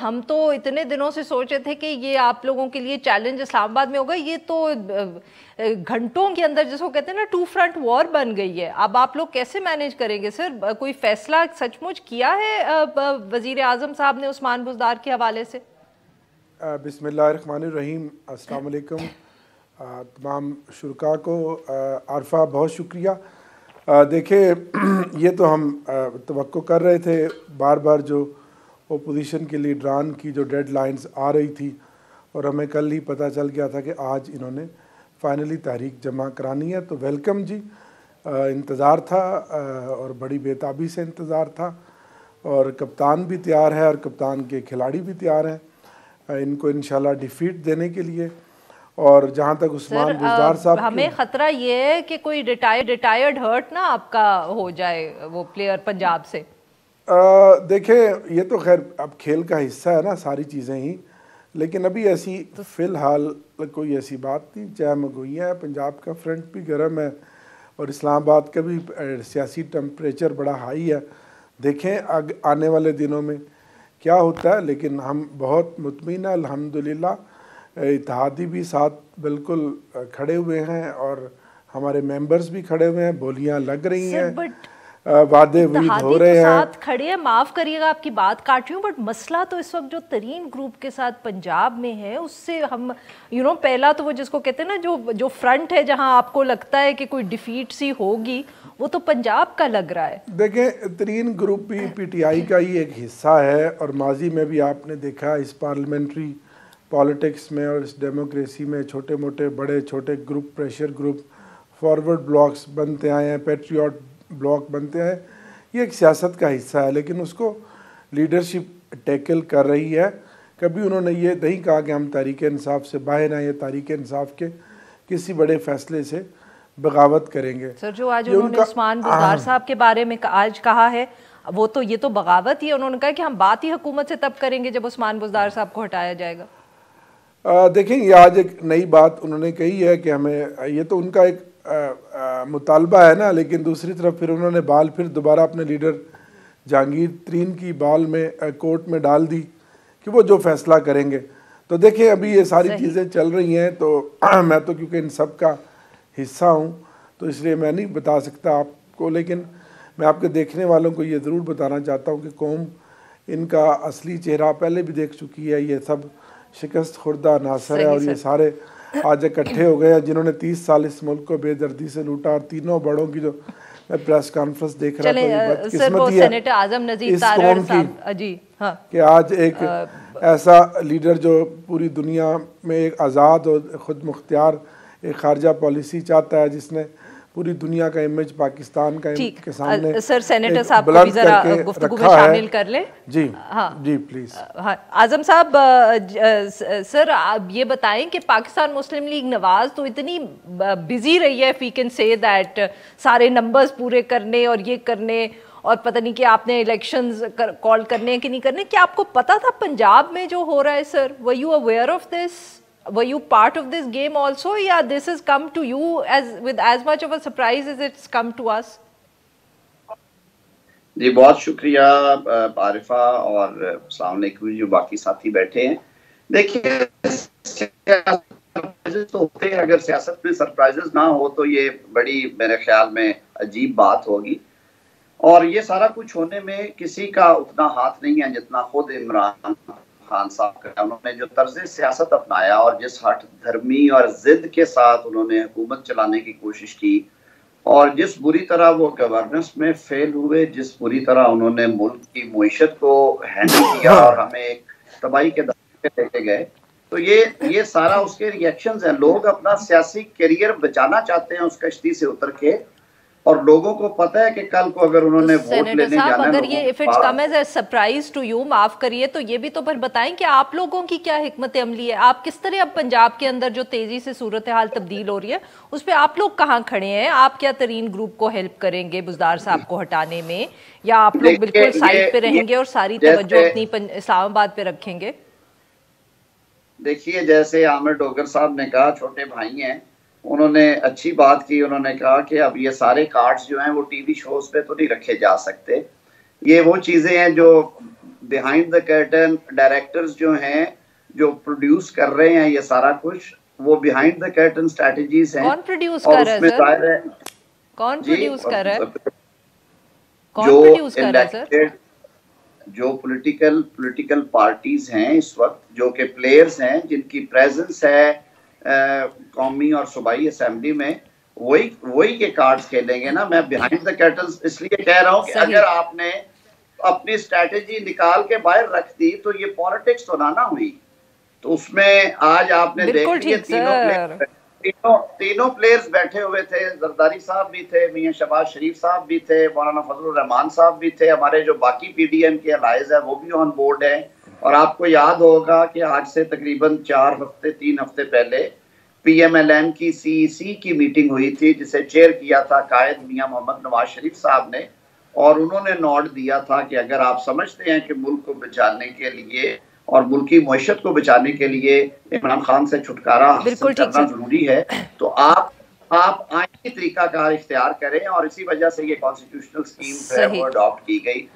हम तो इतने दिनों से सोच रहे थे कि ये आप लोगों के लिए चैलेंज इस्लामाबाद में होगा, ये तो घंटों के अंदर जिसको कहते हैं ना 2 फ्रंट वॉर बन गई है। अब आप लोग कैसे मैनेज करेंगे सर? कोई फैसला सचमुच किया है वजीर आजम साहब ने उस्मान बुज़दार के हवाले से? बिस्मिल्लाहिर्रहमानिर्रहीम, अस्सलाम वालेकुम तमाम शुरका को। आरफा बहुत शुक्रिया। देखिए ये तो हम तवक्को कर रहे थे, बार बार जो ओपोजिशन के लीडरान की जो डेडलाइंस आ रही थी और हमें कल ही पता चल गया था कि आज इन्होंने फाइनली तहरीक जमा करानी है, तो वेलकम जी। इंतज़ार था और बड़ी बेताबी से इंतज़ार था, और कप्तान भी तैयार है और कप्तान के खिलाड़ी भी तैयार हैं इनको इंशाल्लाह डिफीट देने के लिए। और जहाँ तक उस्मान बुज़दार साहब, हमें ख़तरा ये है कि कोई रिटायर्ड हर्ट ना आपका हो जाए वो प्लेयर पंजाब से। देखिए ये तो खैर अब खेल का हिस्सा है ना सारी चीज़ें ही, लेकिन अभी ऐसी तो फ़िलहाल कोई ऐसी बात नहीं। चाहे मगोइयाँ है, पंजाब का फ्रंट भी गर्म है और इस्लामाबाद का भी सियासी टेम्परेचर बड़ा हाई है। देखें आने वाले दिनों में क्या होता है, लेकिन हम बहुत मुतमिन हैं अल्हम्दुलिल्लाह। इत्तेहादी भी साथ बिल्कुल खड़े हुए हैं और हमारे मेंबर्स भी खड़े हुए हैं, बोलियां लग रही हैं, वादे उम्मीद हो रहे हैं। साथ खड़े हैं, माफ़ करिएगा आपकी बात काट रही हूँ, बट मसला तो इस वक्त जो तरीन ग्रुप के साथ पंजाब में है उससे हम पहला तो वो जिसको कहते हैं ना जो फ्रंट है जहाँ आपको लगता है कि कोई डिफीट सी होगी, वो तो पंजाब का लग रहा है। देखें तरीन ग्रुप भी पीटीआई का ही एक हिस्सा है, और माजी में भी आपने देखा इस पार्लियामेंट्री पॉलिटिक्स में और इस डेमोक्रेसी में छोटे मोटे बड़े छोटे group, pressure group, forward blocks बनते आए हैं, पैट्रियट ब्लॉक बनते हैं। ये एक सियासत का हिस्सा है, लेकिन उसको लीडरशिप टैकल कर रही है। कभी उन्होंने ये नहीं कहा कि हम तहरीक इंसाफ से बाहर हैं या तहरीक इंसाफ के किसी बड़े फैसले से बगावत करेंगे। सर जो आज उन्होंने उस्मान बुज़दार साहब के बारे में आज कहा है, वो तो ये तो बगावत ही है। उन्होंने कहा कि हम बात ही हुकूमत से तब करेंगे जब उस्मान बुज़दार साहब को हटाया जाएगा। देखें ये आज एक नई बात उन्होंने कही है कि हमें, ये तो उनका एक मुतालबा है ना, लेकिन दूसरी तरफ फिर उन्होंने बाल फिर दोबारा अपने लीडर जहांगीर तरीन की बाल में कोर्ट में डाल दी कि वो जो फैसला करेंगे। तो देखें अभी ये सारी चीज़ें चल रही हैं, तो मैं तो क्योंकि इन सब का हिस्सा हूँ तो इसलिए मैं नहीं बता सकता आपको, लेकिन मैं आपके देखने वालों को ये ज़रूर बताना चाहता हूँ कि कौम इनका असली चेहरा पहले भी देख चुकी है। ये सब शिकस्त खुर्दा नासर है और ये सारे आज इकट्ठे हो गए हैं जिन्होंने 30 साल इस मुल्क को बेदर्दी से लूटा। और तीनों बड़ों की जो मैं प्रेस कॉन्फ्रेंस देख रहा था, बदकिस्मती है इस कौम की कि आज एक ऐसा लीडर जो पूरी दुनिया में एक आज़ाद और ख़ुद मुख्तियार एक खारजा पॉलिसी चाहता है, जिसने पूरी दुनिया का इमेज पाकिस्तान का के सामने सर सेनेटर साहब को भी जरा गुफ्तगू में शामिल कर ले। जी हाँ जी प्लीज। हाँ आजम साहब, सर आप ये बताएं कि पाकिस्तान मुस्लिम लीग नवाज तो इतनी बिजी रही है, वी कैन से दैट, सारे नंबर्स पूरे करने और ये करने, और पता नहीं कि आपने इलेक्शंस कॉल करने कि नहीं करने। क्या आपको पता था पंजाब में जो हो रहा है sir? Were you aware of this? Were you part of this game also? Yeah, this has come to you with as much of a surprise as it's come to us. जी बहुत शुक्रिया आरिफा, और अस्सलाम वालेकुम जो बाकी साथी बैठे हैं। देखिए तो होते हैं, अगर सियासत में सरप्राइजेस ना हो तो ये बड़ी मेरे ख्याल में अजीब बात होगी। और ये सारा कुछ होने में किसी का उतना हाथ नहीं है जितना खुद इमरान खान साहब का। उन्होंने जो तर्ज सियासत अपनाया और जिस हठ धर्मी और जिद के साथ उन्होंने हुकूमत चलाने की कोशिश की, और जिस बुरी तरह वो गवर्नेंस में फेल हुए, जिस बुरी तरह उन्होंने मुल्क की मुईशत को हैंडल किया और हमें एक तबाही के दौर पे लेके गए, तो ये सारा उसके रिएक्शंस हैं। लोग अपना सियासी करियर बचाना चाहते हैं उस कश्ती से उतर के, और लोगों को पता है कि कल को अगर उन्होंने वोट लेने जाना, अगर ये if it's come as a surprise to you, माफ करिए, तो ये भी तो फिर बताएं कि आप लोगों की क्या हिकमत अमली है? आप किस तरह अब पंजाब के अंदर जो तेजी से सूरत हाल तब्दील हो रही है उस पर आप लोग कहाँ खड़े हैं? आप क्या तरीन ग्रुप को हेल्प करेंगे बुज़दार साहब को हटाने में, या आप लोग बिल्कुल साइड पे रहेंगे और सारी तवज्जो अपनी इस्लामाबाद पे रखेंगे? देखिए जैसे आमिर डोगर साहब ने कहा, छोटे भाई हैं, उन्होंने अच्छी बात की। उन्होंने कहा कि अब ये सारे कार्ड्स जो हैं वो टीवी शोज पे तो नहीं रखे जा सकते। ये वो चीज़ें हैं जो बिहाइंड द कर्टन डायरेक्टर्स जो हैं, जो प्रोड्यूस कर रहे हैं ये सारा कुछ, वो बिहाइंड द कर्टन स्ट्रेटजीज हैं। कौन प्रोड्यूस कर रहा है सर? कौन प्रोड्यूस कर रहा है? कौन प्रोड्यूस कर रहा है सर? जो पॉलिटिकल पार्टीज हैं इस वक्त, जो के प्लेयर्स हैं, जिनकी प्रेजेंस है कौमी और सूबाई असेंबली में, वही ये कार्ड्स खेलेंगे ना। मैं बिहाइंड द कर्टन इसलिए कह रहा हूँ कि अगर आपने अपनी स्ट्रेटेजी निकाल के बाहर रख दी तो ये पॉलिटिक्स तो ना हुई। तो उसमें आज आपने देख लिया तीनों प्लेयर्स बैठे हुए थे। जरदारी साहब भी थे, मियां शहबाज शरीफ साहब भी थे, मौलाना फजलुर रहमान साहब भी थे, हमारे जो बाकी पीडीएम के अलाइज है वो भी ऑन बोर्ड है। और आपको याद होगा कि आज से तकरीबन 3 हफ्ते पहले पीएमएलएन की सीईसी की मीटिंग हुई थी, जिसे चेयर किया था कायद मियां मोहम्मद नवाज शरीफ साहब ने। और उन्होंने नोट दिया था कि अगर आप समझते हैं कि मुल्क को बचाने के लिए और मुल्की मईशत को बचाने के लिए इमरान खान से छुटकारा हासिल करना जरूरी है, तो आप आईनी तरीकाकार इख्तियार करें। और इसी वजह से ये कॉन्स्टिट्यूशनल स्कीम है वो अडॉप्ट की गई।